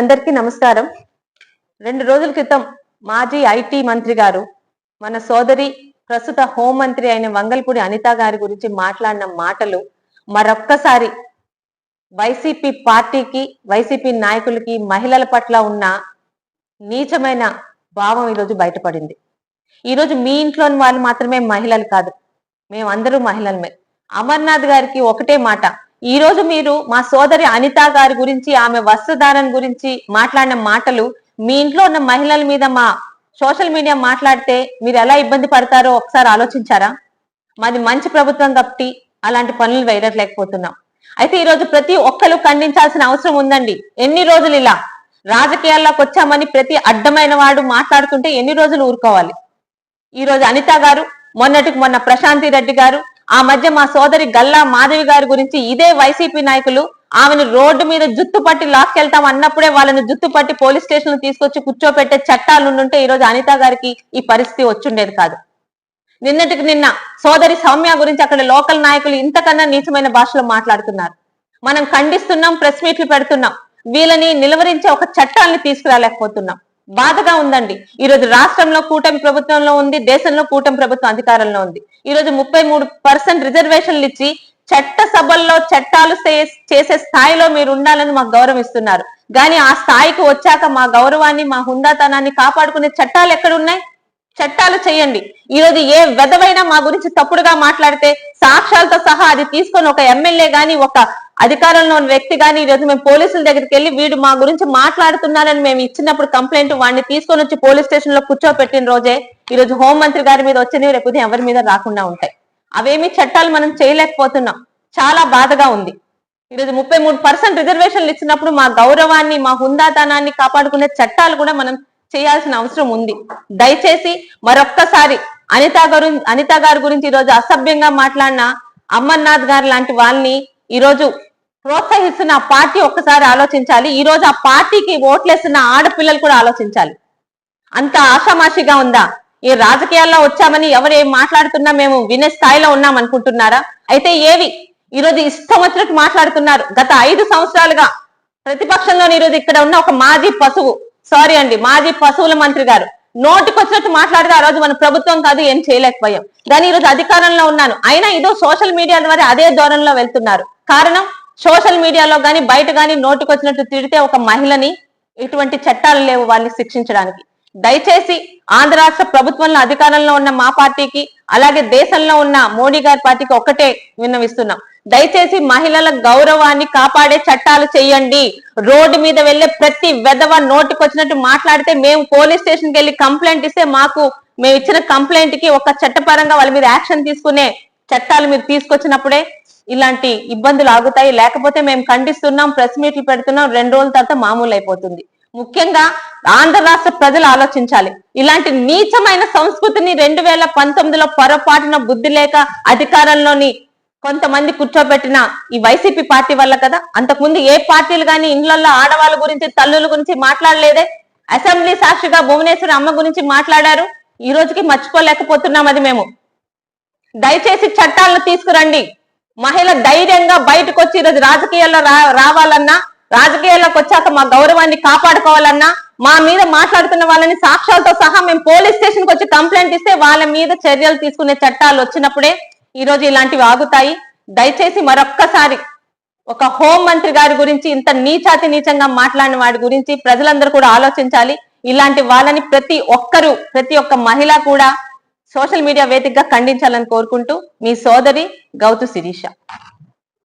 అందరికీ నమస్కారం. 2 రోజుల క్రితం మాజీ ఐటీ మంత్రి గారు మన సోదరి ప్రస్తుత హోం మంత్రి అయిన వంగల్పూడి అనిత గారి గురించి మాట్లాడిన మాటలు మరొక్కసారి వైసీపీ పార్టీకి, వైసీపీ నాయకులకి, మహిళల పట్ల ఉన్న నీచమైన భావం ఈరోజు బయటపడింది. ఈరోజు మీ ఇంట్లోని వాళ్ళు మాత్రమే మహిళలు కాదు, మేమందరూ మహిళలమే. అమర్నాథ్ గారికి ఒకటే మాట, ఈ రోజు మీరు మా సోదరి అనిత గారి గురించి, ఆమె వస్త్రధారణ గురించి మాట్లాడిన మాటలు మీ ఇంట్లో ఉన్న మహిళల మీద మా సోషల్ మీడియా మాట్లాడితే మీరు ఎలా ఇబ్బంది పడతారో ఒకసారి ఆలోచించారా? మాది మంచి ప్రభుత్వం కాబట్టి అలాంటి పనులు వేయలేకపోతున్నాం. అయితే ఈ రోజు ప్రతి ఒక్కరు ఖండించాల్సిన అవసరం ఉందండి. ఎన్ని రోజులు ఇలా రాజకీయాల్లోకి వచ్చామని ప్రతి అడ్డమైన వాడు మాట్లాడుతుంటే ఎన్ని రోజులు ఊరుకోవాలి? ఈ రోజు అనిత గారు, మొన్నటికి మొన్న ప్రశాంతి రెడ్డి గారు, ఆ మధ్య మా సోదరి గల్లా మాధవి గారి గురించి ఇదే వైసీపీ నాయకులు ఆమెను రోడ్డు మీద జుత్తు పట్టి లాక్కెళ్తాం అన్నప్పుడే వాళ్ళని జుత్తు పట్టి పోలీస్ స్టేషన్ తీసుకొచ్చి కూర్చోపెట్టే చట్టాలు ఉండుంటే ఈ రోజు అనిత గారికి ఈ పరిస్థితి వచ్చుండేది కాదు. నిన్నటికి నిన్న సోదరి సౌమ్య గురించి అక్కడ లోకల్ నాయకులు ఇంతకన్నా నీచమైన భాషలో మాట్లాడుతున్నారు. మనం ఖండిస్తున్నాం, ప్రెస్ మీట్లు పెడుతున్నాం, వీళ్ళని నిలువరించే ఒక చట్టాన్ని తీసుకురాలేకపోతున్నాం. బాధగా ఉందండి. ఈ రోజు రాష్ట్రంలో కూటమి ప్రభుత్వంలో ఉంది, దేశంలో కూటమి ప్రభుత్వం అధికారంలో ఉంది. ఈ రోజు 33% రిజర్వేషన్లు ఇచ్చి చట్ట సభల్లో చట్టాలు చేసే స్థాయిలో మీరు ఉండాలని మాకు గౌరవం ఇస్తున్నారు. కానీ ఆ స్థాయికి వచ్చాక మా గౌరవాన్ని, మా హుందాతనాన్ని కాపాడుకునే చట్టాలు ఎక్కడున్నాయి? చట్టాలు చేయండి. ఈ రోజు ఏ వెధవైనా మా గురించి తప్పుడుగా మాట్లాడితే సాక్ష్యాలతో సహా అది తీసుకొని ఒక ఎమ్మెల్యే గాని, ఒక అధికారంలో ఉన్న వ్యక్తి గాని ఈ రోజు మేము పోలీసుల దగ్గరికి వెళ్ళి వీడు మా గురించి మాట్లాడుతున్నారని మేము ఇచ్చినప్పుడు కంప్లైంట్ వాడిని తీసుకొని వచ్చి పోలీస్ స్టేషన్ లో కూర్చోపెట్టిన రోజే ఈ రోజు హోంమంత్రి గారి మీద వచ్చినవి రేపు ఎవరి మీద రాకుండా ఉంటాయి. అవేమి చట్టాలు మనం చేయలేకపోతున్నాం. చాలా బాధగా ఉంది. ఈరోజు 33% రిజర్వేషన్లు ఇచ్చినప్పుడు మా గౌరవాన్ని, మా హుందాతనాన్ని కాపాడుకునే చట్టాలు కూడా మనం చేయాల్సిన అవసరం ఉంది. దయచేసి మరొక్కసారి అనిత గారి గురించి ఈరోజు అసభ్యంగా మాట్లాడిన అమర్నాథ్ గారు లాంటి వాళ్ళని ఈరోజు ప్రోత్సహిస్తున్న ఆ పార్టీ ఒక్కసారి ఆలోచించాలి. ఈ రోజు ఆ పార్టీకి ఓట్లేస్తున్న ఆడపిల్లలు కూడా ఆలోచించాలి. అంత ఆషామాషిగా ఉందా? ఈ రాజకీయాల్లో వచ్చామని ఎవరు ఏం మాట్లాడుతున్నా మేము వినే స్థాయిలో ఉన్నాం అనుకుంటున్నారా? అయితే ఏవి ఈరోజు ఇష్టం వచ్చినట్టు మాట్లాడుతున్నారు. గత 5 సంవత్సరాలుగా ప్రతిపక్షంలో ఈరోజు ఇక్కడ ఉన్న ఒక మాజీ పశువుల మంత్రి గారు నోటికి వచ్చినట్టు మాట్లాడితే ఆ రోజు మన ప్రభుత్వం కాదు, ఏం చేయలేకపోయాం. కానీ ఈరోజు అధికారంలో ఉన్నాను అయినా ఇదో సోషల్ మీడియా ద్వారా అదే ధోరణిలో వెళ్తున్నారు. కారణం, సోషల్ మీడియాలో గాని బయట గాని నోటికి వచ్చినట్టు తిడితే ఒక మహిళని ఎటువంటి చట్టాలు లేవు వాళ్ళని శిక్షించడానికి. దయచేసి ఆంధ్ర రాష్ట్ర ప్రభుత్వంలో అధికారంలో ఉన్న మా పార్టీకి, అలాగే దేశంలో ఉన్న మోడీ గారి పార్టీకి ఒక్కటే విన్నవిస్తున్నాం. దయచేసి మహిళల గౌరవాన్ని కాపాడే చట్టాలు చేయండి. రోడ్డు మీద వెళ్లే ప్రతి వెధవ నోటికి వచ్చినట్టు మాట్లాడితే మేము పోలీస్ స్టేషన్కి వెళ్ళి కంప్లైంట్ ఇస్తే మేము ఇచ్చిన కంప్లైంట్ కి ఒక చట్టపరంగా వాళ్ళ మీద యాక్షన్ తీసుకునే చట్టాలు మీరు తీసుకొచ్చినప్పుడే ఇలాంటి ఇబ్బందులు ఆగుతాయి. లేకపోతే మేము ఖండిస్తున్నాం, ప్రెస్ మీట్లు పెడుతున్నాం, 2 రోజుల తర్వాత మామూలు అయిపోతుంది. ముఖ్యంగా ఆంధ్ర రాష్ట్ర ప్రజలు ఆలోచించాలి. ఇలాంటి నీచమైన సంస్కృతిని 2019లో పొరపాటున బుద్ధి లేక అధికారంలోని కొంతమంది కూర్చోబెట్టిన ఈ వైసీపీ పార్టీ వల్ల కదా. అంతకుముందు ఏ పార్టీలు కానీ ఇండ్లలో ఆడవాళ్ళ గురించి, తల్లుల గురించి మాట్లాడలేదే. అసెంబ్లీ సాక్షిగా భువనేశ్వరి అమ్మ గురించి మాట్లాడారు. ఈ రోజుకి మర్చిపోలేకపోతున్నాం అది మేము. దయచేసి చట్టాలను తీసుకురండి. మహిళ ధైర్యంగా బయటకు వచ్చి ఈరోజు రాజకీయాల్లో రావాలన్నా, రాజకీయాల్లోకి వచ్చాక మా గౌరవాన్ని కాపాడుకోవాలన్నా, మా మీద మాట్లాడుతున్న వాళ్ళని సాక్ష్యాలతో సహా మేము పోలీస్ స్టేషన్కి వచ్చి కంప్లైంట్ ఇస్తే వాళ్ళ మీద చర్యలు తీసుకునే చట్టాలు వచ్చినప్పుడే ఈ రోజు ఇలాంటివి ఆగుతాయి. దయచేసి మరొక్కసారి ఒక హోం మంత్రి గారి గురించి ఇంత నీచంగా మాట్లాడిన వాడి గురించి ప్రజలందరూ కూడా ఆలోచించాలి. ఇలాంటి వాళ్ళని ప్రతి ఒక్క మహిళ కూడా సోషల్ మీడియా వేదికగా ఖండించాలని కోరుకుంటూ మీ సోదరి గౌతు శిరీష.